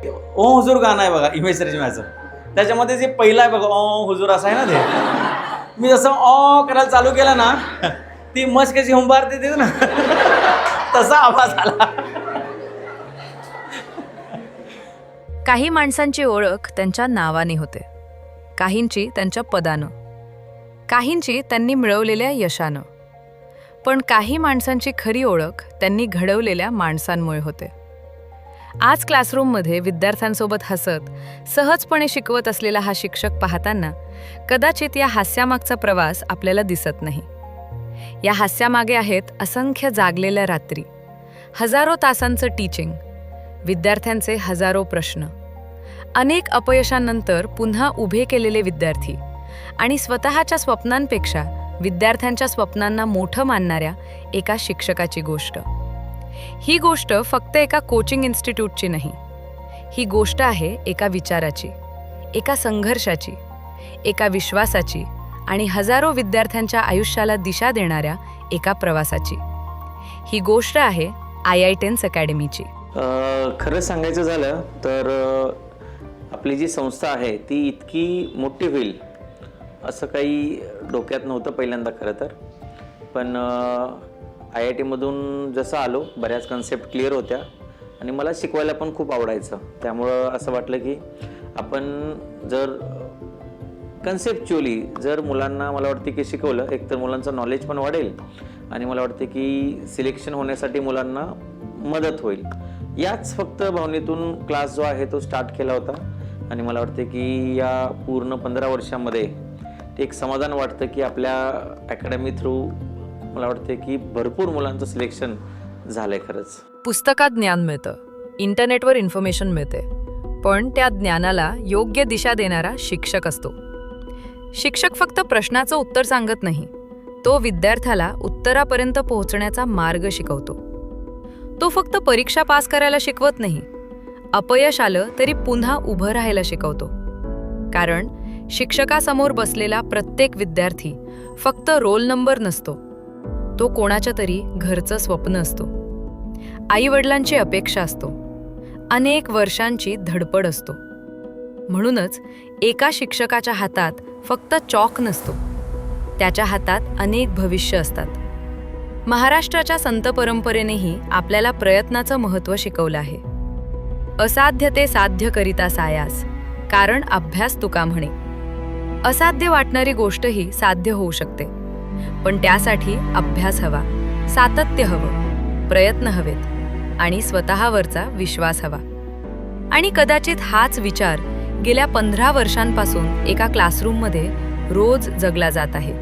ओ हुजूर गाणं आहे बघा इमेज रेशम्याचं, त्याच्यामध्ये जे पहिलं आहे बघा ओ हुजूर असं आहे ना, ते मी जसं ओ करायला चालू केलं ना, ती मच कशी हुंबार देते ना, तसा आवाज आला. काही माणसांची ओळख त्यांच्या नावाने होते, काहींची त्यांच्या पदानं, काहींची त्यांनी मिळवलेल्या यशानं. पण काही माणसांची खरी ओळख त्यांनी घडवलेल्या माणसांमुळे होते. आज क्लासरूममध्ये विद्यार्थ्यांसोबत हसत सहजपणे शिकवत असलेला हा शिक्षक पाहताना कदाचित या हास्यामागचा प्रवास आपल्याला दिसत नाही. या हास्यामागे आहेत असंख्य जागलेल्या रात्री, हजारो तासांचं टीचिंग, विद्यार्थ्यांचे हजारो प्रश्न, अनेक अपयशांनंतर पुन्हा उभे केलेले विद्यार्थी आणि स्वतःच्या स्वप्नांपेक्षा विद्यार्थ्यांच्या स्वप्नांना मोठं मानणाऱ्या एका शिक्षकाची गोष्ट. ही गोष्ट फक्त एका कोचिंग इन्स्टिट्यूटची नाही, ही गोष्ट आहे एका विचाराची, एका संघर्षाची, एका विश्वासाची आणि हजारो विद्यार्थ्यांच्या आयुष्याला दिशा देणाऱ्या एका प्रवासाची. ही गोष्ट आहे IITians अकॅडमीची. खरं सांगायचं झालं तर आपली जी संस्था आहे ती इतकी मोठी होईल असं काही डोक्यात नव्हतं पहिल्यांदा खरं तर. पण IIT मधून जसं आलो बऱ्याच कन्सेप्ट क्लिअर होत्या आणि मला शिकवायला पण खूप आवडायचं. त्यामुळं असं वाटलं की आपण जर कन्सेप्च्युअली जर मुलांना मला वाटते की शिकवलं, एक तर मुलांचं नॉलेज पण वाढेल आणि मला वाटते की सिलेक्शन होण्यासाठी मुलांना मदत होईल. याच फक्त भावनेतून क्लास जो आहे तो स्टार्ट केला होता आणि मला वाटते की या पूर्ण 15 वर्षामध्ये एक समाधान वाटतं की आपल्या अकॅडमी थ्रू मला वाटते की भरपूर मुलांचं सिलेक्शन झालंय. खरंच पुस्तकात ज्ञान मिळतं, इंटरनेटवर इन्फॉर्मेशन मिळते, पण त्या ज्ञानाला योग्य दिशा देणारा शिक्षक असतो. शिक्षक फक्त प्रश्नाचं उत्तर सांगत नाही, तो विद्यार्थ्याला उत्तरापर्यंत पोहोचण्याचा मार्ग शिकवतो. तो फक्त परीक्षा पास करायला शिकवत नाही, अपयश आलं तरी पुन्हा उभं राहायला शिकवतो. कारण शिक्षकासमोर बसलेला प्रत्येक विद्यार्थी फक्त रोल नंबर नसतो, तो कोणाच्या तरी घरचं स्वप्न असतो, आईवडिलांची अपेक्षा असतो, अनेक वर्षांची धडपड असतो. म्हणूनच एका शिक्षकाच्या हातात फक्त चॉक नसतो, त्याच्या हातात अनेक भविष्य असतात. महाराष्ट्राच्या संत परंपरेनेही आपल्याला प्रयत्नाचं महत्त्व शिकवलं आहे. असाध्य ते साध्य करिता सायास, कारण अभ्यास तुका म्हणे. असाध्य वाटणारी गोष्टही साध्य होऊ शकते, पण त्यासाठी अभ्यास हवा, सातत्य हवं, प्रयत्न हवेत आणि स्वतःवरचा विश्वास हवा. आणि कदाचित हाच विचार गेल्या 15 वर्षांपासून एका क्लासरूममध्ये रोज जगला जात आहे.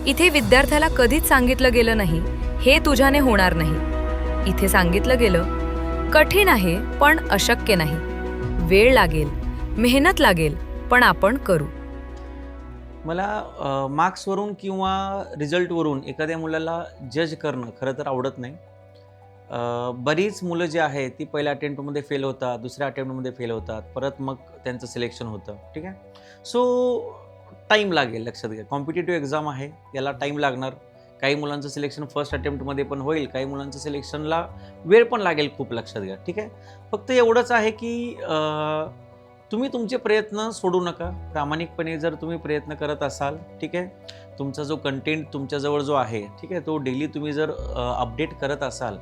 इथे विद्यार्थ्याला कधीच सांगितलं गेलं नाही हे तुझ्याने होणार नाही. इथे सांगितलं गेलं कठीण आहे पण अशक्य नाही, वेळ लागेल, मेहनत लागेल, पण आपण करू. मला मार्क्सवरून किंवा रिझल्टवरून एखाद्या मुलाला जज करणं खरं तर आवडत नाही. बरीच मुलं जी आहेत ती पहिल्या अटेम्प्टमध्ये फेल होतात, दुसऱ्या अटेम्प्टमध्ये फेल होतात, परत मग त्यांचं सिलेक्शन होतं. ठीक आहे, सो टाईम लागेल. लक्षात घ्या, कॉम्पिटेटिव्ह एक्झाम आहे, याला टाईम लागणार. काही मुलांचं सिलेक्शन फर्स्ट अटेम्प्टमध्ये पण होईल, काही मुलांचं सिलेक्शनला वेळ पण लागेल खूप. लक्षात घ्या, ठीक आहे. फक्त एवढंच आहे की तुम्ही तुमचे प्रयत्न सोडू नका. प्रामाणिकपणे जर तुम्ही प्रयत्न करत असाल, ठीक आहे, तुमचा जो कंटेंट तुमच्याजवळ जो आहे, ठीक आहे, तो डेली तुम्ही जर अपडेट करत असाल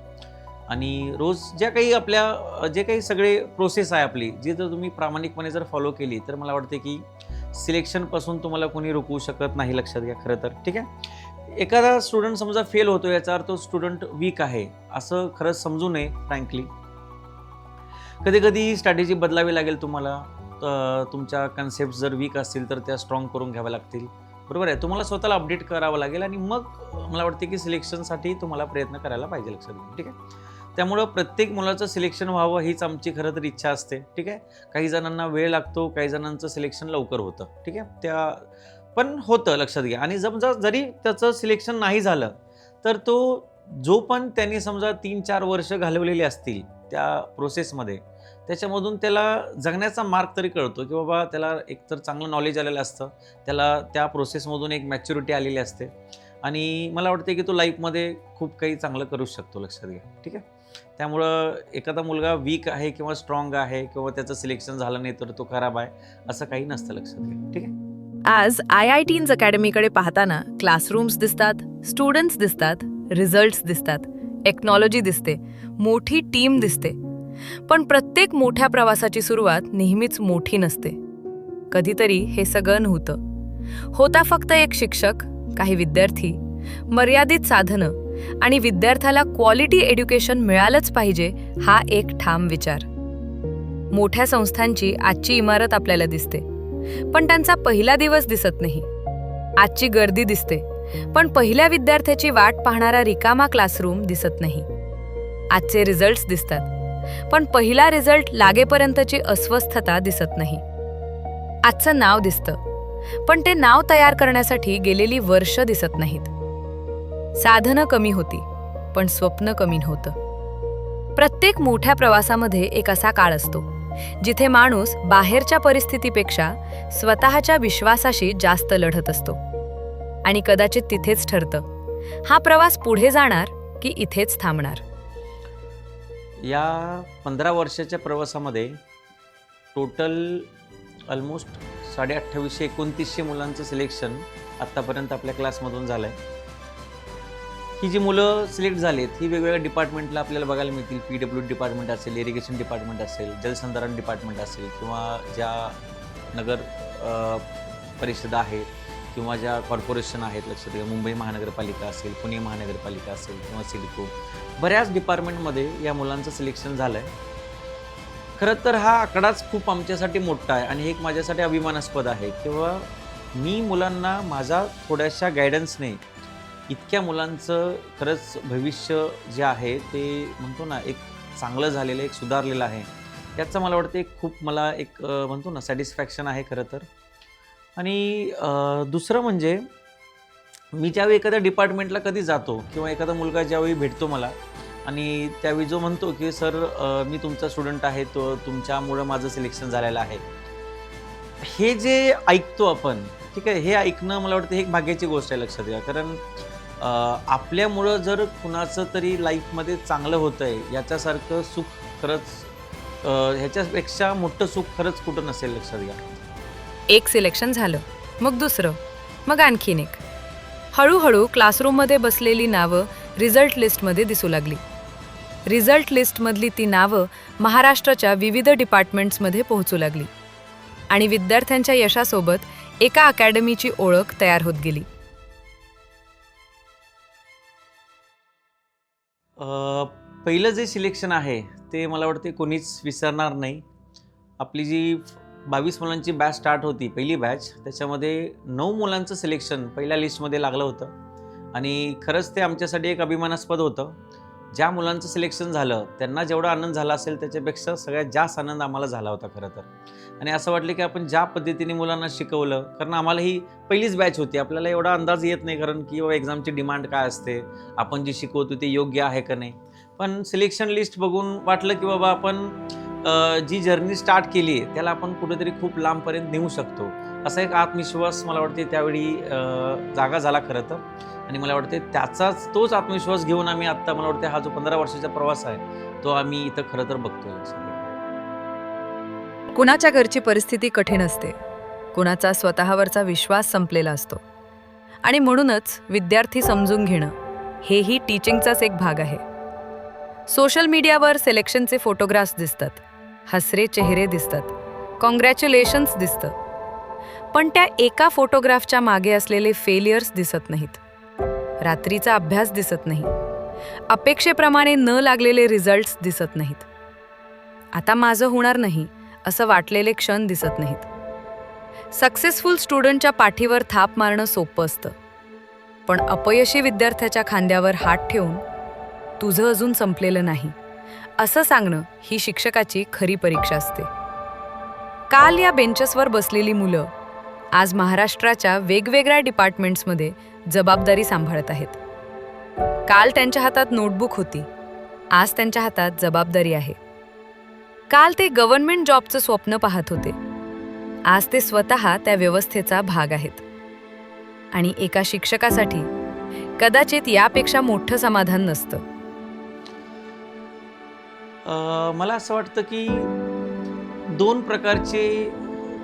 आणि रोज ज्या काही आपल्या जे काही सगळे प्रोसेस आहे आपली, जी जर तुम्ही प्रामाणिकपणे जर फॉलो केली तर मला वाटते की सिलेक्शनपासून तुम्हाला कोणी रोखवू शकत नाही. लक्षात घ्या खरं तर, ठीक आहे. एखादा स्टुडंट समजा फेल होतो याचा अर्थ तो स्टुडंट वीक आहे असं खरंच समजू नये. फ्रँकली कधी कधी स्ट्रॅटेजी बदलावी लागेल तुम्हाला. तुमच्या कन्सेप्ट जर वीक असतील तर त्या स्ट्रॉंग करून घ्याव्या लागतील. बरोबर आहे, तुम्हाला स्वतःला अपडेट करावं लागेल आणि मग मला वाटते की सिलेक्शनसाठी तुम्हाला प्रयत्न करायला पाहिजे. लक्षात घ्या, ठीक आहे. त्यामुळं प्रत्येक मुलाचं सिलेक्शन व्हावं हीच आमची खरं तर इच्छा असते. ठीक आहे, काही जणांना वेळ लागतो, काही जणांचं सिलेक्शन लवकर होतं. ठीक आहे, त्या पण होतं. लक्षात घ्या. आणि समजा जरी त्याचं सिलेक्शन नाही झालं तर तो जो पण त्यांनी समजा 3-4 वर्ष घालवलेली असतील त्या प्रोसेसमध्ये, त्याच्यामधून त्याला जगण्याचा मार्ग तरी कळतो की बाबा त्याला एकतर चांगलं नॉलेज आलेलं असतं, त्याला त्या प्रोसेसमधून एक मॅच्युरिटी आलेली असते आणि मला वाटते की तो लाईफमध्ये खूप काही चांगलं करू शकतो. लक्षात घ्या, ठीक आहे. त्यामुळं एखादा मुलगा वीक आहे किंवा स्ट्रॉंग आहे किंवा त्याचं सिलेक्शन झालं नाही तर तो खराब आहे असं काही नसतं, लक्षात घ्या. ठीक आहे. आज IITs अकॅडमीकडे पाहताना क्लासरूम्स दिसतात, स्टुडंट्स दिसतात, रिझल्ट्स दिसतात, टेक्नॉलॉजी दिसते, मोठी टीम दिसते. पण प्रत्येक मोठ्या प्रवासाची सुरुवात नेहमीच मोठी नसते. कधीतरी हे सगळं नव्हतं. होता फक्त एक शिक्षक, काही विद्यार्थी, मर्यादित साधनं आणि विद्यार्थ्याला क्वालिटी एज्युकेशन मिळालंच पाहिजे हा एक ठाम विचार. मोठ्या संस्थांची आजची इमारत आपल्याला दिसते, पण त्यांचा पहिला दिवस दिसत नाही. आजची गर्दी दिसते, पण पहिल्या विद्यार्थ्याची वाट पाहणारा रिकामा क्लासरूम दिसत नाही. आजचे रिझल्ट्स दिसतात, पण पहिला रिझल्ट लागेपर्यंतची अस्वस्थता दिसत नाही. आजचं नाव दिसतं, पण ते नाव तयार करण्यासाठी गेलेली वर्ष दिसत नाहीत. साधनं कमी होती, पण स्वप्न कमी नव्हतं. प्रत्येक मोठ्या प्रवासामध्ये एक असा काळ असतो जिथे माणूस बाहेरच्या परिस्थितीपेक्षा स्वतःच्या विश्वासाशी जास्त लढत असतो. आणि कदाचित तिथेच ठरतं, हा प्रवास पुढे जाणार की इथेच थांबणार. या 15 वर्षाच्या प्रवासामध्ये टोटल ऑलमोस्ट 2800-2900 मुलांचं सिलेक्शन आत्तापर्यंत आपल्या क्लासमधून झालं आहे. ही जी मुलं सिलेक्ट झालीत ही वेगवेगळ्या डिपार्टमेंटला आपल्याला बघायला मिळतील. PWD डिपार्टमेंट असेल, इरिगेशन डिपार्टमेंट असेल, जलसंधारण डिपार्टमेंट असेल किंवा ज्या नगर परिषदा आहेत किंवा ज्या कॉर्पोरेशन आहेत, लक्षात घ्या, मुंबई महानगरपालिका असेल, पुणे महानगरपालिका असेल किंवा सिडको, बऱ्याच डिपार्टमेंटमध्ये या मुलांचं सिलेक्शन झालं आहे. खरं तर हा आकडाच खूप आमच्यासाठी मोठा आहे आणि एक माझ्यासाठी अभिमानास्पद आहे किंवा मी मुलांना माझा थोड्याशा गायडन्सने इतक्या मुलांचं खरंच भविष्य जे आहे ते म्हणतो ना एक चांगलं झालेलं, एक सुधारलेलं आहे. याचं मला वाटतं मला एक म्हणतो ना सॅटिस्फॅक्शन आहे खरं तर. आणि दुसरं म्हणजे मी ज्यावेळी एखाद्या डिपार्टमेंटला कधी जातो किंवा एखादा मुलगा ज्यावेळी भेटतो मला आणि त्यावेळी जो म्हणतो की सर मी तुमचा स्टुडंट आहे, तो तुमच्यामुळं माझं सिलेक्शन झालेलं आहे, हे जे ऐकतो आपण, ठीक आहे, हे ऐकणं मला वाटतं हे एक भाग्याची गोष्ट आहे, लक्षात घ्या. कारण आपल्यामुळं जर कुणाचं तरी लाईफमध्ये चांगलं होतं आहे याच्यासारखं सुख खरंच ह्याच्यापेक्षा मोठं सुख खरंच कुठं नसेल, लक्षात घ्या. एक सिलेक्शन झालं, मग दुसरं, मग आणखीन एक. हळूहळू क्लासरूममध्ये बसलेली नावं रिझल्ट लिस्टमध्ये दिसू लागली. रिझल्ट लिस्टमधली ती नावं महाराष्ट्राच्या विविध डिपार्टमेंट्समध्ये पोहोचू लागली आणि विद्यार्थ्यांच्या यशासोबत एका अकॅडमीची ओळख तयार होत गेली. पहिलं जे सिलेक्शन आहे ते मला वाटते कोणीच विसरणार नाही. आपली जी 22 मुलांची बॅच स्टार्ट होती, पहिली बॅच, त्याच्यामध्ये 9 मुलांचं सिलेक्शन पहिल्या लिस्टमध्ये लागलं होतं आणि खरंच ते आमच्यासाठी एक अभिमानास्पद होतं. ज्या मुलांचं सिलेक्शन झालं त्यांना जेवढा आनंद झाला असेल त्याच्यापेक्षा सगळ्यात जास्त आनंद आम्हाला झाला होता खरं तर. आणि असं वाटलं की आपण ज्या पद्धतीने मुलांना शिकवलं, कारण आम्हाला ही पहिलीच बॅच होती, आपल्याला एवढा अंदाज येत नाही कारण की बाबा एक्झामची डिमांड काय असते, आपण जी शिकवतो ते योग्य आहे का नाही. पण सिलेक्शन लिस्ट बघून वाटलं की बाबा आपण जी जर्नी स्टार्ट केली आहे त्याला आपण कुठेतरी खूप लांबपर्यंत नेऊ शकतो, असा एक आत्मविश्वास मला वाटते त्यावेळी जागा झाला खरं तर. आणि मला वाटते तोच आत्मविश्वास घेऊन आम्ही आत्ता मला वाटते हा जो 15 वर्षाचा प्रवास आहे तो आम्ही इथं खरं तर बघतोय. कुणाच्या घरची परिस्थिती कठीण असते, कुणाचा स्वतःवरचा विश्वास संपलेला असतो आणि म्हणूनच विद्यार्थी समजून घेणं हेही टीचिंगचाच एक भाग आहे. सोशल मीडियावर सिलेक्शनचे फोटोग्राफ्स दिसतात, हसरे चेहरे दिसतात, कॉंग्रॅच्युलेशन्स दिसतं, पण त्या एका फोटोग्राफच्या मागे असलेले फेलियर्स दिसत नाहीत. रात्रीचा अभ्यास दिसत नाही, अपेक्षेप्रमाणे न लागलेले रिझल्ट्स दिसत नाहीत, आता माझं होणार नाही असं वाटलेले क्षण दिसत नाहीत. सक्सेसफुल स्टुडंटच्या पाठीवर थाप मारणं सोपं असतं, पण अपयशी विद्यार्थ्याच्या खांद्यावर हात ठेवून तुझं अजून संपलेलं नाही असं सांगणं ही शिक्षकाची खरी परीक्षा असते. काल या बेंचेसवर बसलेली मुलं आज महाराष्ट्राच्या वेगवेगळ्या डिपार्टमेंट्समध्ये जबाबदारी सांभाळत आहेत. काल त्यांच्या हातात नोटबुक होती, आज त्यांच्या हातात जबाबदारी आहे. काल ते गव्हर्नमेंट जॉबचं स्वप्न पाहत होते, आज ते स्वतः त्या व्यवस्थेचा भाग आहेत. आणि एका शिक्षकासाठी कदाचित यापेक्षा मोठं समाधान नसतं. मला असं वाटतं की 2 प्रकारचे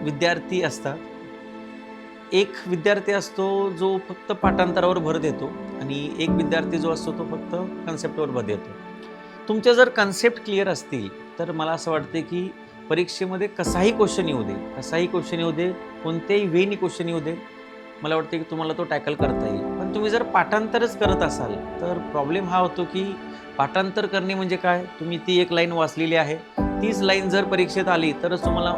विद्यार्थी असतात. एक विद्यार्थी असतो जो फक्त पाठांतरावर भर देतो आणि एक विद्यार्थी जो असतो तो फक्त कन्सेप्टवर भर देतो. तुमच्या जर कन्सेप्ट क्लिअर असतील तर मला असं वाटते की परीक्षेमध्ये कसाही क्वेश्चन येऊ दे, कोणत्याही वेनी क्वेश्चन येऊ दे, मला वाटते की तुम्हाला तो टॅकल करता येईल. पण तुम्ही जर पाठांतरच करत असाल तर प्रॉब्लेम हा होतो की पाठांतर करणे म्हणजे काय, तुम्ही ती एक लाईन वाचलेली आहे, तीच लाईन जर परीक्षेत आली तरच तुम्हाला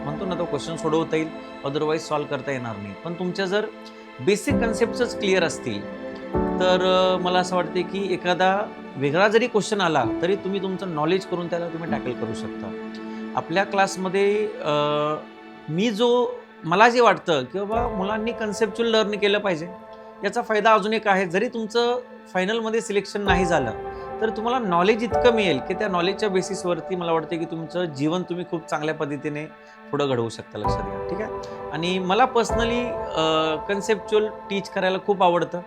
म्हणतो ना तो क्वेश्चन सोडवता येईल, अदरवाईज सॉल्व्ह करता येणार नाही. पण तुमच्या जर बेसिक कन्सेप्टच क्लिअर असतील तर मला असं वाटते की एखादा वेगळा जरी क्वेश्चन आला तरी तुम्ही तुमचं नॉलेज करून त्याला तुम्ही टॅकल करू शकता. आपल्या क्लासमध्ये मला जे वाटतं की बाबा मुलांनी कन्सेप्च्युअल लर्न केलं पाहिजे. याचा फायदा अजून एक आहे, जरी तुमचं फायनलमध्ये सिलेक्शन नाही झालं तर तुम्हाला नॉलेज इतकं मिळेल की त्या नॉलेजच्या बेसिसवरती मला वाटते की तुमचं जीवन तुम्ही खूप चांगल्या पद्धतीने पुढं घडवू शकता. लक्षात घ्या, ठीक आहे. आणि मला पर्सनली कन्सेप्च्युअल टीच करायला खूप आवडतं.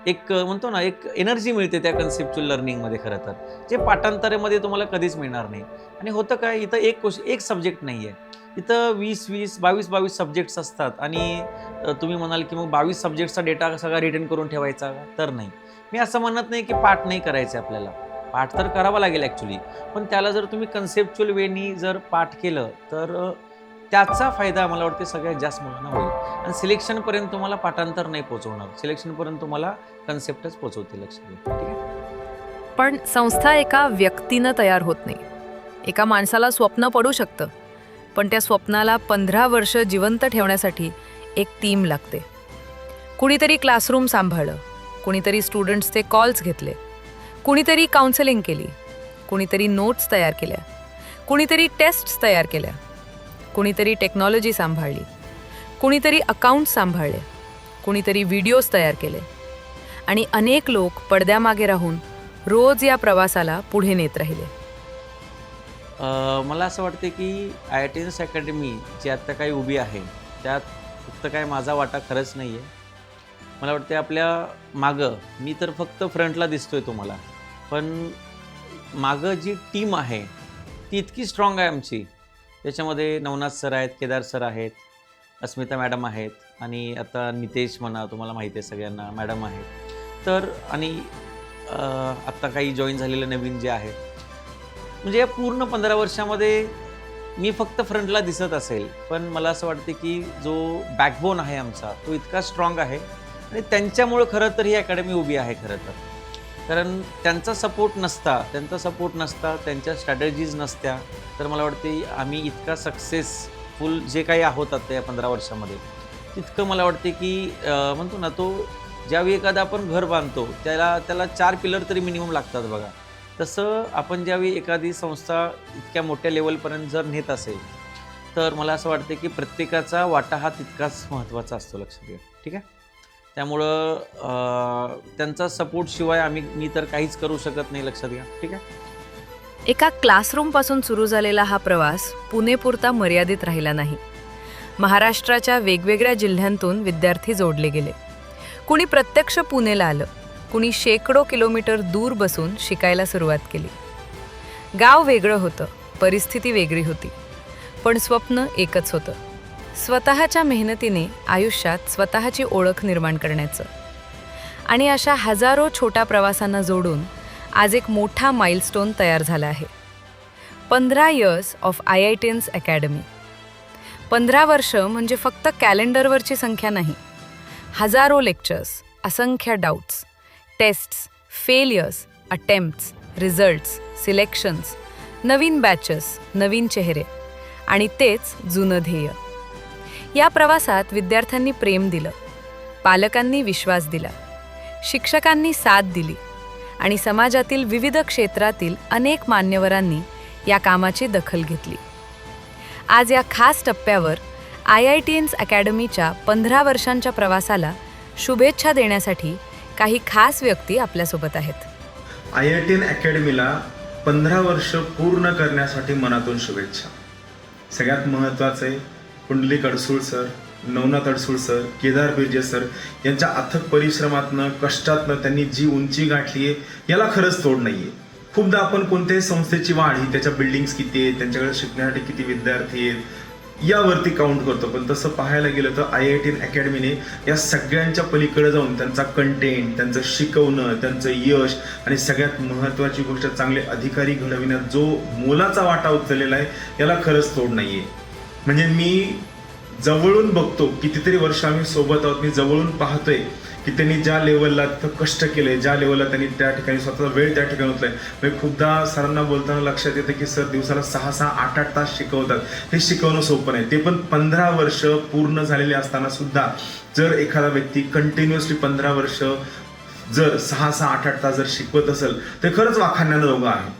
एक म्हणतो ना एक एनर्जी मिळते त्या कन्सेप्च्युअल लर्निंगमध्ये खरं तर, जे पाठांतरामध्ये तुम्हाला कधीच मिळणार नाही. आणि होतं काय, इथं एक सब्जेक्ट नाही आहे, इथं 20-20, 22-22 सब्जेक्ट्स असतात. आणि तुम्ही म्हणाल की मग 22 सब्जेक्टचा डेटा सगळा रिटर्न करून ठेवायचा, तर नाही. मी असं म्हणत नाही की पाठ नाही करायचं आपल्याला, पाठ तर करावा लागेल ॲक्च्युली, पण त्याला जर तुम्ही कन्सेप्च्युअल वेनी जर पाठ केलं तर त्याचा फायदा मला वाटते सगळ्यात जास्त मुलांना होईल. आणि सिलेक्शनपर्यंत तुम्हाला पाठांतर नाही पोहोचवणार, सिलेक्शनपर्यंत तुम्हाला कन्सेप्टच पोहोचवते. लक्षात घ्या, ठीक आहे. पण संस्था एका व्यक्तीनं तयार होत नाही. एका माणसाला स्वप्न पडू शकतं, पण त्या स्वप्नाला 15 वर्ष जिवंत ठेवण्यासाठी एक टीम लागते. कुणीतरी क्लासरूम सांभाळलं, कुणीतरी स्टुडंट्सचे कॉल्स घेतले, कुणीतरी काउन्सिलिंग केली, कुणीतरी नोट्स तयार केल्या, कुणीतरी टेस्ट्स तयार केल्या, कुणीतरी टेक्नॉलॉजी सांभाळली, कुणीतरी अकाउंट्स सांभाळले, कुणीतरी व्हिडिओज तयार केले. आणि अनेक लोक पडद्यामागे राहून रोज या प्रवासाला पुढे नेत राहिले. मला असं वाटते की IITians अकॅडमी जी आत्ता काही उभी आहे त्यात फक्त काय माझा वाटा खरंच नाही आहे. मला वाटते आपल्या मागं मी तर फक्त फ्रंटला दिसतोय तुम्हाला, पण मागं जी टीम आहे ती इतकी स्ट्रॉंग आहे आमची. त्याच्यामध्ये नवनाथ सर आहेत, केदार सर आहेत, अस्मिता मॅडम आहेत, आणि आता नितेश म्हणा, तुम्हाला माहिती आहे सगळ्यांना, मॅडम आहेत. तर आणि आत्ता काही जॉईन झालेले नवीन जे आहेत, म्हणजे या पूर्ण 15 वर्षामध्ये मी फक्त फ्रंटला दिसत असेल, पण मला असं वाटते की जो बॅकबोन आहे आमचा तो इतका स्ट्रॉंग आहे. आणि त्यांच्यामुळं खरं तर ही अकॅडमी उभी आहे खरं तर. कारण त्यांचा सपोर्ट नसता, त्यांच्या स्ट्रॅटेजीज नसत्या तर मला वाटते आम्ही इतका सक्सेसफुल जे काही आहोत आता या 15 वर्षामध्ये, तितकं मला वाटते की म्हणतो ना तो ज्यावेळी एखादा आपण घर बांधतो त्याला 4 पिलर तरी मिनिमम लागतात बघा, तसं आपण ज्यावेळी एखादी संस्था इतक्या मोठ्या लेवलपर्यंत जर नेत असेल तर मला असं वाटतं की प्रत्येकाचा वाटा हा तितकाच महत्त्वाचा असतो. लक्षात घ्या, ठीक आहे. त्यामुळं त्यांचा सपोर्टशिवाय मी तर काहीच करू शकत नाही. लक्षात घ्या, ठीक आहे. एका क्लासरूमपासून सुरू झालेला हा प्रवास पुणेपुरता मर्यादित राहिला नाही. महाराष्ट्राच्या वेगवेगळ्या जिल्ह्यांतून विद्यार्थी जोडले गेले. कुणी प्रत्यक्ष पुणेला आलं, कुणी शेकडो किलोमीटर दूर बसून शिकायला सुरुवात केली. गाव वेगळं होतं, परिस्थिती वेगळी होती, पण स्वप्न एकच होतं, स्वतःच्या मेहनतीने आयुष्यात स्वतःची ओळख निर्माण करण्याचं. आणि अशा हजारो छोट्या प्रवासांना जोडून आज एक मोठा माइलस्टोन तयार झाला आहे. 15 इयर्स ऑफ IITians अकॅडमी. 15 वर्ष म्हणजे फक्त कॅलेंडरवरची संख्या नाही. हजारो लेक्चर्स, असंख्य doubts, tests, failures, attempts, results, selections, नवीन बॅचेस, नवीन चेहरे आणि तेच जुनं ध्येय. या प्रवासात विद्यार्थ्यांनी प्रेम दिलं, पालकांनी विश्वास दिला, शिक्षकांनी साथ दिली आणि समाजातील विविध क्षेत्रातील अनेक मान्यवरांनी या कामाची दखल घेतली. आज या खास टप्प्यावर IITians अकॅडमीच्या 15 वर्षांच्या प्रवासाला शुभेच्छा देण्यासाठी काही खास व्यक्ती आपल्यासोबत आहेत. IITian अकॅडमीला 15 वर्ष पूर्ण करण्यासाठी मनातून शुभेच्छा. सगळ्यात महत्त्वाचं आहे Pundlik Adsul sir, Navnath Adsul sir, Kedar Birje sir यांच्या अथक परिश्रमातनं, कष्टातनं त्यांनी जी उंची गाठली आहे याला खरंच तोड नाही आहे. खूपदा आपण कोणत्याही संस्थेची वाढ ही त्याच्या बिल्डिंग्स किती आहेत, त्यांच्याकडे शिकण्यासाठी किती विद्यार्थी आहेत यावरती काउंट करतो. पण तसं पाहायला गेलं तर IIT अकॅडमीने या सगळ्यांच्या पलीकडे जाऊन त्यांचा कंटेंट, त्यांचं शिकवणं, त्यांचं यश आणि सगळ्यात महत्त्वाची गोष्ट चांगले अधिकारी घडविण्यात जो मोलाचा वाटा उचललेला आहे याला खरंच तोड नाही आहे. म्हणजे मी जवळून बघतो, कितीतरी वर्ष आम्ही सोबत आहोत, मी जवळून पाहतोय की त्यांनी ज्या लेवलला तिथं कष्ट केले, ज्या लेवलला त्यांनी त्या ठिकाणी स्वतःचा वेळ त्या ठिकाणी होतलाय. म्हणजे खूपदा सरांना बोलताना लक्षात येतं की सर दिवसाला 6-6, 8-8 तास शिकवतात. हे शिकवणं सोपं नाही, ते पण 15 वर्ष पूर्ण झालेले असताना सुद्धा. जर एखादा व्यक्ती कंटिन्युअसली 15 वर्ष जर 6-6, 8-8 तास जर शिकवत असेल तर खरंच वाखाणण्यानं योग्य आहे.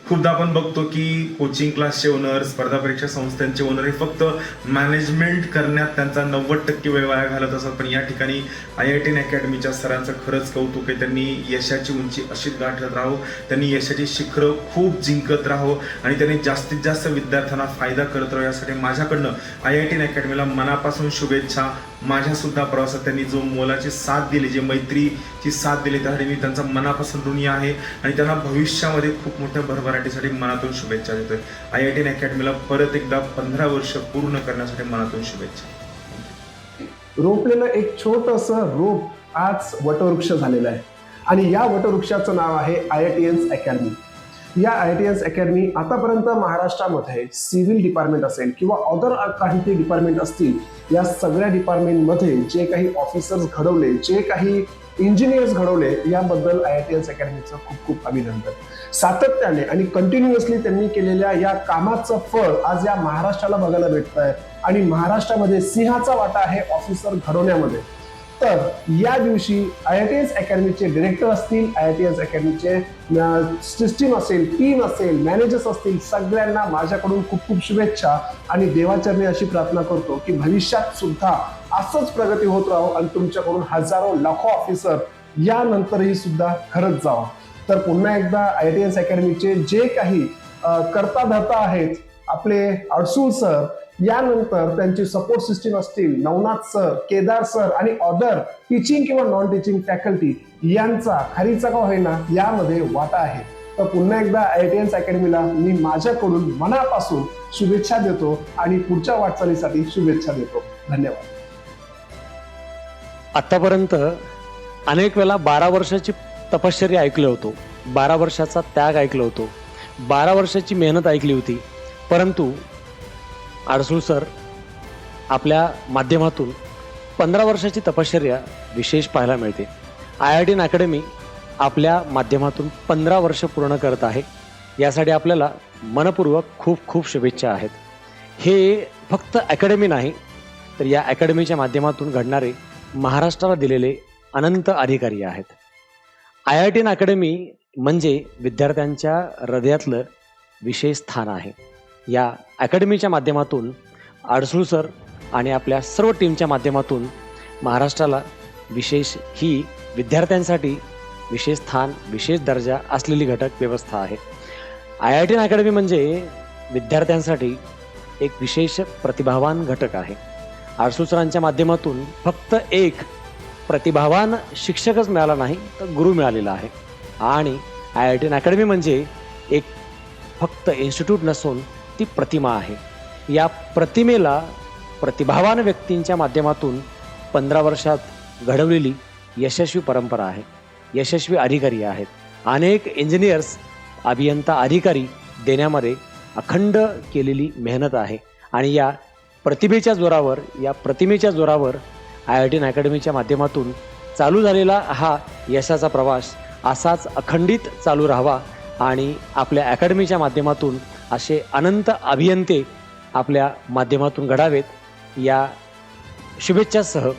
खूपदा आपण बघतो की कोचिंग क्लासचे ओनर, स्पर्धा परीक्षा संस्थांचे ओनर हे फक्त मॅनेजमेंट करण्यात त्यांचा 90% वेळ वाया घालत असतात. पण या ठिकाणी IIT अकॅडमीच्या सरांचं खरंच कौतुक आहे. त्यांनी यशाची उंची अशीच गाठत राहो, त्यांनी यशाची शिखरं खूप जिंकत राहो आणि त्यांनी जास्तीत जास्त विद्यार्थ्यांना फायदा करत राहो. यासाठी माझ्याकडनं IIT अकॅडमीला मनापासून शुभेच्छा. माझ्यासुद्धा प्रवासात त्यांनी जो मोलाची साथ दिली, जी मैत्रीची साथ दिली, त्यासाठी मी त्यांचा मनापासून ऋणी आहे आणि त्यांना भविष्यामध्ये खूप मोठ्या भरभराटीसाठी मनातून शुभेच्छा देतोय. IIT अकॅडमीला परत एकदा 15 वर्ष पूर्ण करण्यासाठी मनातून शुभेच्छा. रोपलेलं एक छोटंसं रोप आज वटवृक्ष झालेलं आहे आणि या वटवृक्षाचं नाव आहे IIT अकॅडमी. या IIT अकॅडमी आतापर्यंत महाराष्ट्रामध्ये सिव्हिल डिपार्टमेंट असेल किंवा अदर काही डिपार्टमेंट असतील, या सगळ्या डिपार्टमेंटमध्ये जे काही ऑफिसर्स घडवले, जे काही इंजिनियर्स घडवले, याबद्दल IIT अकॅडमीचं खूप खूप अभिनंदन. सातत्याने आणि कंटिन्युअसली त्यांनी केलेल्या या कामाचं फळ आज या महाराष्ट्राला बघायला भेटत आहे आणि महाराष्ट्रामध्ये सिंहाचा वाटा आहे ऑफिसर घडवण्यामध्ये. तर या दिवशी IIT अकॅडमीचे डिरेक्टर असतील, IIT अकॅडमीचे सिस्टीम असेल, टीम असेल, मॅनेजर्स असतील, सगळ्यांना माझ्याकडून खूप खूप शुभेच्छा आणि देवाचरणी अशी प्रार्थना करतो की भविष्यात सुद्धा असंच प्रगती होत राहो आणि तुमच्याकडून हजारो लाखो ऑफिसर यानंतरही सुद्धा घडत जावं. तर पुन्हा एकदा IIT अकॅडमीचे जे काही करता धरता आहेत आपले अडसूळ सर, यानंतर त्यांची सपोर्ट सिस्टीम असतील, नवनाथ सर, केदार सर आणि अदर टीचिंग किंवा नॉन टीचिंग फॅकल्टी, यांचा खरीचा का होईना यामध्ये वाटा आहे. तर पुन्हा एकदा IIT अकॅडमीला मी माझ्याकडून मनापासून शुभेच्छा देतो आणि पुढच्या वाटचालीसाठी शुभेच्छा देतो. धन्यवाद. आतापर्यंत अनेक वेळा 12 वर्षाची तपश्चर्या ऐकलं होतो, 12 वर्षाचा त्याग ऐकलं होतो, 12 वर्षाची मेहनत ऐकली होती. परंतु अडसूळ सर आपल्या माध्यमातून 15 वर्षाची तपश्चर्या विशेष पाहायला मिळते. IIT अकॅडमी आपल्या माध्यमातून 15 वर्ष पूर्ण करत आहे. यासाठी आपल्याला मनपूर्वक खूप खूप शुभेच्छा आहेत. हे फक्त अकॅडमी नाही, तर या अकॅडमीच्या माध्यमातून घडणारे महाराष्ट्राला दिलेले अनंत अधिकारी आहेत. IIT अकॅडमी म्हणजे विद्यार्थ्यांच्या हृदयातलं विशेष स्थान आहे. या अकॅडमीच्या माध्यमातून अडसूळ सर आणि आपल्या सर्व टीमच्या माध्यमातून महाराष्ट्राला विशेष ही विद्यार्थ्यांसाठी विशेष स्थान, विशेष दर्जा असलेली घटक व्यवस्था आहे. IIT अकॅडमी म्हणजे विद्यार्थ्यांसाठी एक विशेष प्रतिभावान घटक आहे. अडसूळ सरांच्या माध्यमातून फक्त एक प्रतिभावान शिक्षकच मिळाला नाही, तर गुरु मिळालेला आहे. आणि IIT अकॅडमी म्हणजे एक फक्त इन्स्टिट्यूट नसून ती प्रतिमा आहे. या प्रतिमेला प्रतिभावान व्यक्तींच्या माध्यमातून 15 वर्षात घडवलेली यशस्वी परंपरा आहे. यशस्वी अधिकारी आहेत. अनेक इंजिनियर्स, अभियंता, अधिकारी देण्यामध्ये अखंड केलेली मेहनत आहे. आणि या प्रतिभेच्या जोरावर, या प्रतिमेच्या जोरावर IIT अकॅडमीच्या माध्यमातून चालू झालेला हा यशाचा प्रवास असाच अखंडित चालू राहावा आणि आपल्या अकॅडमीच्या माध्यमातून असे अनंत अभियंते आपल्या माध्यमातून घडावेत. या शुभेच्छासह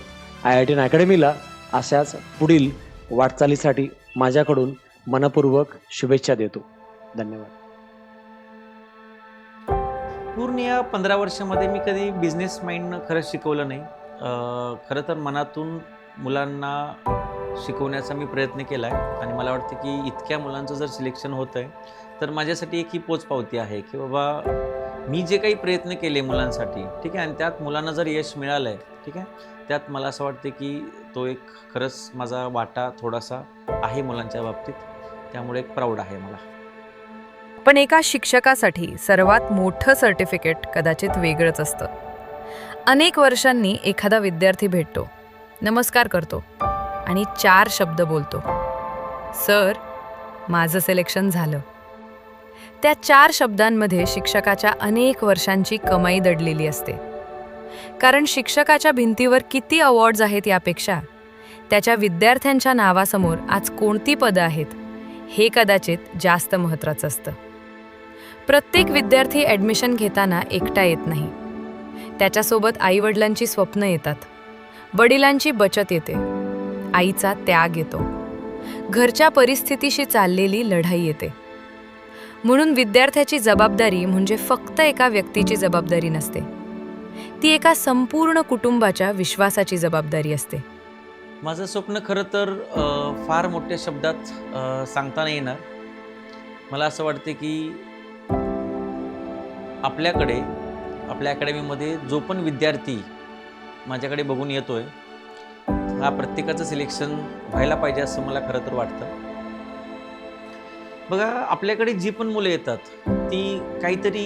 IIT अकॅडमीला अशाच पुढील वाटचालीसाठी माझ्याकडून मनपूर्वक शुभेच्छा देतो. धन्यवाद. पूर्ण या 15 वर्षामध्ये मी कधी बिझनेस माइंडनं खरंच शिकवलं नाही. खरं तर मनातून मुलांना शिकवण्याचा मी प्रयत्न केला आहे आणि मला वाटतं की इतक्या मुलांचं जर सिलेक्शन होतं आहे तर माझ्यासाठी एक ही पोचपावती आहे की बाबा मी जे काही प्रयत्न केले मुलांसाठी, ठीक आहे, आणि त्यात मुलांना जर यश मिळालं आहे, ठीक आहे, त्यात मला असं वाटतं की तो एक खरंच माझा वाटा थोडासा आहे मुलांच्या बाबतीत. त्यामुळे एक प्राऊड आहे मला. पण एका शिक्षकासाठी सर्वात मोठं सर्टिफिकेट कदाचित वेगळंच असतं. अनेक वर्षांनी एखादा विद्यार्थी भेटतो, नमस्कार करतो आणि 4 शब्द बोलतो. सर, माझं सिलेक्शन झालं. त्या 4 शब्दांमध्ये शिक्षकाच्या अनेक वर्षांची कमाई दडलेली असते. कारण शिक्षकाच्या भिंतीवर किती अवॉर्ड्स आहेत यापेक्षा त्याच्या विद्यार्थ्यांच्या नावासमोर आज कोणती पदं आहेत हे कदाचित जास्त महत्त्वाचं असतं. प्रत्येक विद्यार्थी ॲडमिशन घेताना एकटा येत नाही. त्याच्यासोबत आईवडिलांची स्वप्न येतात, वडिलांची बचत येते, आईचा त्याग येतो, घरच्या परिस्थितीशी चाललेली लढाई येते. म्हणून विद्यार्थ्याची जबाबदारी म्हणजे फक्त एका व्यक्तीची जबाबदारी नसते, ती एका संपूर्ण कुटुंबाच्या विश्वासाची जबाबदारी असते. माझं स्वप्न खरं तर फार मोठ्या शब्दात सांगता नाही येणार. मला असं वाटते की आपल्या अकॅडमीमध्ये जो पण विद्यार्थी माझ्याकडे बघून येतोय, हा प्रत्येकाचं सिलेक्शन व्हायला पाहिजे असं मला खरं तर वाटतं. बघा, आपल्याकडे जी पण मुलं येतात ती काहीतरी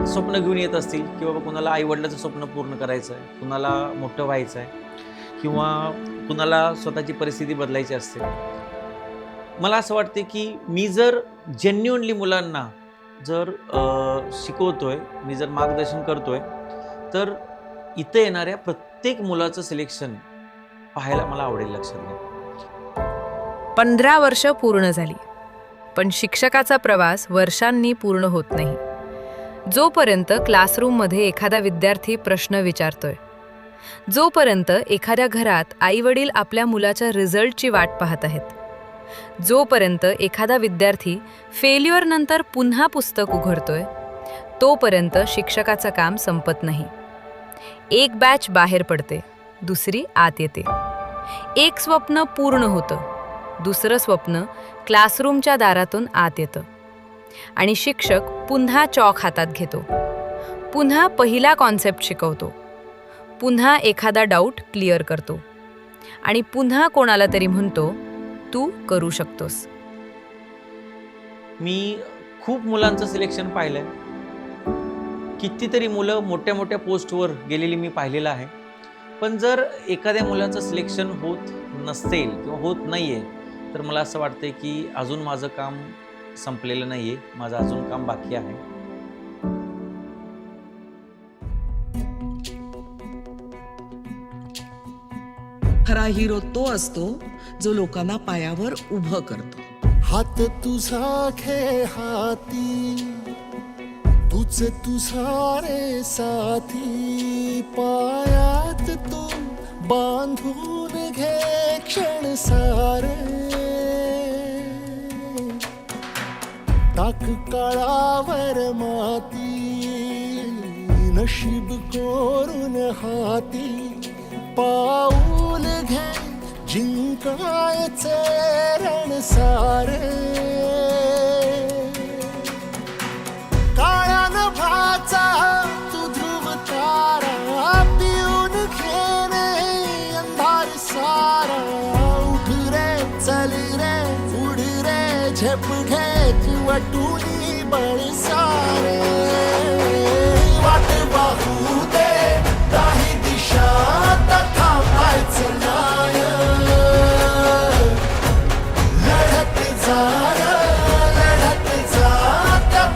स्वप्न घेऊन येत असतील, की बाबा कुणाला आईवडिलाचं स्वप्न पूर्ण करायचं आहे, कुणाला मोठं व्हायचं आहे, किंवा कुणाला स्वतःची परिस्थिती बदलायची असते. मला असं वाटते की मी जर जेन्युइनली मुलांना जर शिकवतोय, मी जर मार्गदर्शन करतोय, तर इथं येणाऱ्या प्रत्येक मुलाचं सिलेक्शन पाहायला मला आवडेल. लक्षात घ्या, 15 वर्ष पूर्ण झाली, पण शिक्षकाचा प्रवास वर्षांनी पूर्ण होत नाही. जोपर्यंत क्लासरूममध्ये एखादा विद्यार्थी प्रश्न विचारतोय, जोपर्यंत एखाद्या घरात आईवडील आपल्या मुलाच्या रिझल्टची वाट पाहत आहेत, जोपर्यंत एखादा विद्यार्थी फेल्युअर नंतर पुन्हा पुस्तक उघडतोय, तोपर्यंत शिक्षकाचं काम संपत नाही. एक बॅच बाहेर पडते, दुसरी आत येते. एक स्वप्न पूर्ण होतं, दुसरं स्वप्न क्लासरूमच्या दारातून आत येतं. आणि शिक्षक पुन्हा चॉक हातात घेतो, पुन्हा पहिला कॉन्सेप्ट शिकवतो, पुन्हा एखादा डाऊट क्लिअर करतो आणि पुन्हा कोणाला तरी म्हणतो, तू करू शकतोस. मी खूप मुलांचं सिलेक्शन पाहिलंय. कितीतरी मुलं मोठ्या मोठ्या पोस्टवर गेलेली मी पाहिलेलं आहे. पण जर एखाद्या मुलाचं सिलेक्शन होत नसेल किंवा होत नाहीये, तर मला असं वाटतंय की अजून माझं काम संपलेलं नाहीये, माझं अजून काम बाकी आहे. खरा हिरो तो असतो जो लोकांना पायावर उभं करतो. हात तुझा खे हाती, तुझ तुझा रे साथी, पायात तू बांधून घे क्षण सारे, टाक काळावर माती, नशीब कोरून हाती, पाऊल घे जिंकायचे रण सारे, काळ्या नभाचा तू ध्रुव तारा, पिऊन घेणे अंधार सारा, उठ रे चल रे उड रे झेप घे वटुनी बळ सारे, वाट वाहू दे काही दिशा थांबायचं नाय, लढत जा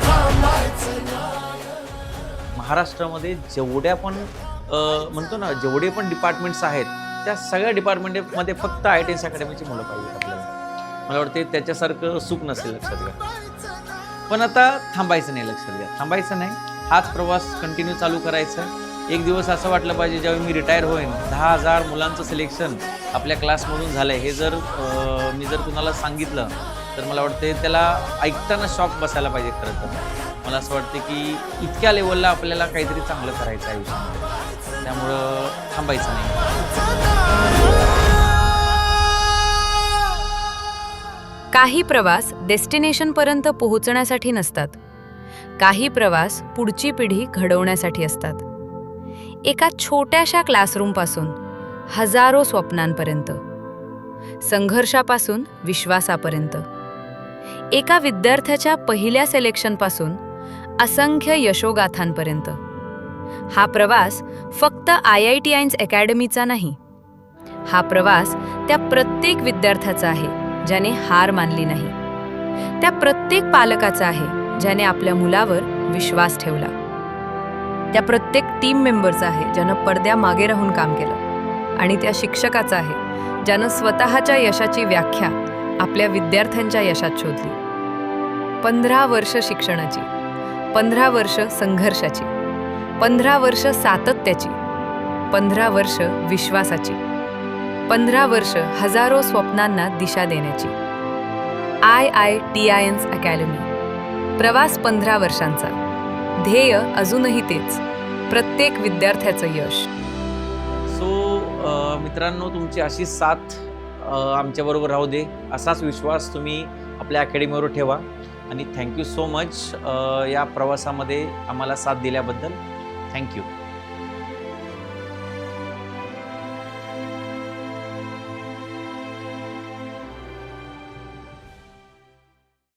थांबायचं नाय. महाराष्ट्रामध्ये जेवढ्या पण म्हणतो ना, जेवढे पण डिपार्टमेंट्स आहेत, त्या सगळ्या डिपार्टमेंटमध्ये फक्त IITians अकॅडमीची मुलं पाहिजेत आपल्याला. मला वाटते त्याच्यासारखं सुख नसेल. लक्षात घ्या. पण आता थांबायचं नाही. लक्षात घ्या, थांबायचं नाही. हाच प्रवास कंटिन्यू चालू करायचा आहे. एक दिवस असं वाटलं पाहिजे ज्यावेळी मी रिटायर होईन, 10,000 मुलांचं सिलेक्शन आपल्या क्लासमधून झालं आहे, हे जर मी जर कुणाला सांगितलं तर मला वाटते त्याला ऐकताना शॉक बसायला पाहिजे. खरं तर मला असं वाटते की इतक्या लेवलला आपल्याला काहीतरी चांगलं करायचं आहे आयुष्यामध्ये. त्यामुळं थांबायचं नाही. काही प्रवास डेस्टिनेशनपर्यंत पोहोचण्यासाठी नसतात, काही प्रवास पुढची पिढी घडवण्यासाठी असतात. एका छोट्याशा क्लासरूमपासून हजारो स्वप्नांपर्यंत, संघर्षापासून विश्वासापर्यंत, एका विद्यार्थ्याच्या पहिल्या सिलेक्शनपासून असंख्य यशोगाथांपर्यंत. हा प्रवास फक्त IIT अकॅडमीचा नाही, हा प्रवास त्या प्रत्येक विद्यार्थ्याचा आहे ज्याने हार मानली नाही, त्या प्रत्येक पालकाचा आहे ज्याने आपल्या मुलावर विश्वास ठेवला, त्या प्रत्येक टीम मेंबरचा आहे ज्यानं पडद्यामागे राहून काम केलं, आणि त्या शिक्षकाचा आहे ज्यानं स्वतःच्या यशाची व्याख्या आपल्या विद्यार्थ्यांच्या यशात शोधली. 15 वर्ष शिक्षणाची, 15 वर्ष संघर्षाची, 15 वर्ष सातत्याची, 15 वर्ष विश्वासाची, 15 वर्ष हजारो स्वप्नांना दिशा देण्याची. IITians academy. प्रवास 15 वर्षांचा, ध्येय अजूनही तेच, प्रत्येक विद्यार्थ्याचं यश. सो मित्रांनो, तुमची अशी साथ आमच्याबरोबर राहू दे, असाच विश्वास तुम्ही आपल्या अकॅडमीवर ठेवा. आणि थँक्यू सो मच या प्रवासामध्ये आम्हाला साथ दिल्याबद्दल. थँक्यू.